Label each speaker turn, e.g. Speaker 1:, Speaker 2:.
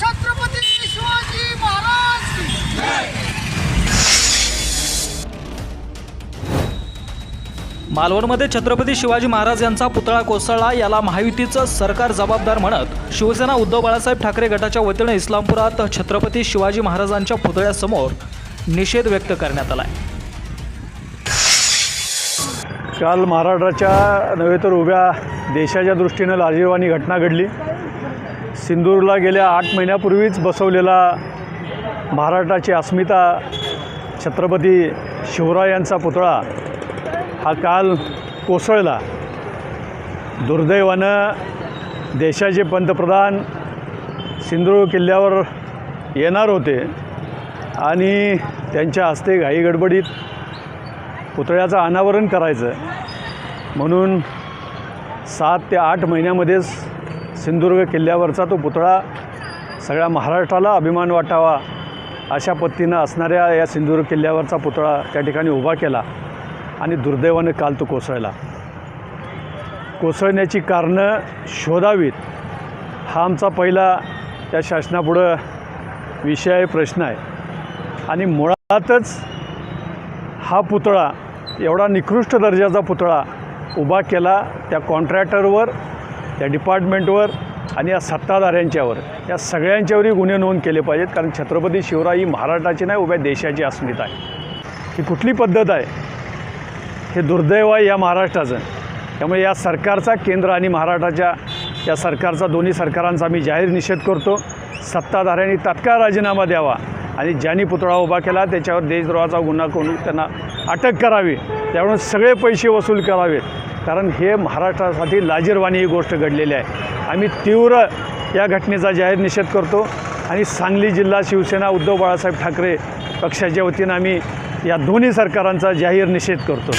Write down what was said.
Speaker 1: छत्रपती शिवाजी महाराज की जय।
Speaker 2: मालवणमध्ये छत्रपती शिवाजी महाराज यांचा पुतळा कोसळला, याला महायुतीचं सरकार जबाबदार म्हणत शिवसेना उद्धव बाळासाहेब ठाकरे गटाच्या वतीने इस्लामपुरात छत्रपती शिवाजी महाराजांच्या पुतळ्यासमोर निषेध व्यक्त करण्यात आला आहे।
Speaker 3: काल महाराष्ट्राच्या नव्हे तर उभ्या देशाच्या दृष्टीनं लाजिरवाणी घटना घडली। सिंदूरला गेल्या 8 महिन्यापूर्वीच बसवलेला महाराष्ट्राची अस्मिता छत्रपती शिवरायांचा पुतळा हा काल कोसळला। दुर्दैवानं देशाचे पंतप्रधान सिंधुदुर्ग किल्ल्यावर येणार होते आणि त्यांच्या हस्ते घाईगडबडीत पुतळ्याचं अनावरण करायचं म्हणून 7 ते 8 महिन्यामध्येच सिंधुदुर्ग किल्ल्यावरचा तो पुतळा सगळ्या महाराष्ट्राला अभिमान वाटावा अशा पद्धतीनं असणाऱ्या या सिंधुदुर्ग किल्ल्यावरचा पुतळा त्या ठिकाणी उभा केला आणि दुर्दैवानं काल तो कोसळला। कोसळण्याची कारणं शोधावीत हा आमचा पहिला त्या शासनापुढं विषय आहे, प्रश्न आहे। आणि मुळातच हा पुतळा एवढा निकृष्ट दर्जाचा पुतळा उभा केला त्या कॉन्ट्रॅक्टरवर, त्या डिपार्टमेंटवर आणि या सत्ताधाऱ्यांच्यावर, या सगळ्यांच्यावरही गुन्हे नोंद केले पाहिजेत। कारण छत्रपती शिवराय ही महाराष्ट्राची नाही, उभ्या देशाची अस्मिता आहे। ही कुठली पद्धत आहे? हे दुर्दैव आहे या महाराष्ट्राचं। त्यामुळे या सरकारचा, केंद्र आणि महाराष्ट्राच्या या सरकारचा, दोन्ही सरकारांचा मी जाहीर निषेध करतो। सत्ताधाऱ्यांनी तात्काळ राजीनामा द्यावा आणि ज्यांनी पुतळा उभा केला त्याच्यावर देशद्रोहाचा गुन्हा करून त्यांना अटक करावी, त्यावरून सगळे पैसे वसूल करावेत। कारण हे महाराष्ट्रासाठी लाजिरवाणी ही गोष्ट घडलेली आहे। आम्ही तीव्र या घटनेचा जाहीर निषेध करतो आणि सांगली जिल्हा शिवसेना उद्धव बाळासाहेब ठाकरे पक्षाच्या वतीनं आम्ही या दोन्ही सरकारांचा जाहीर निषेध करतो।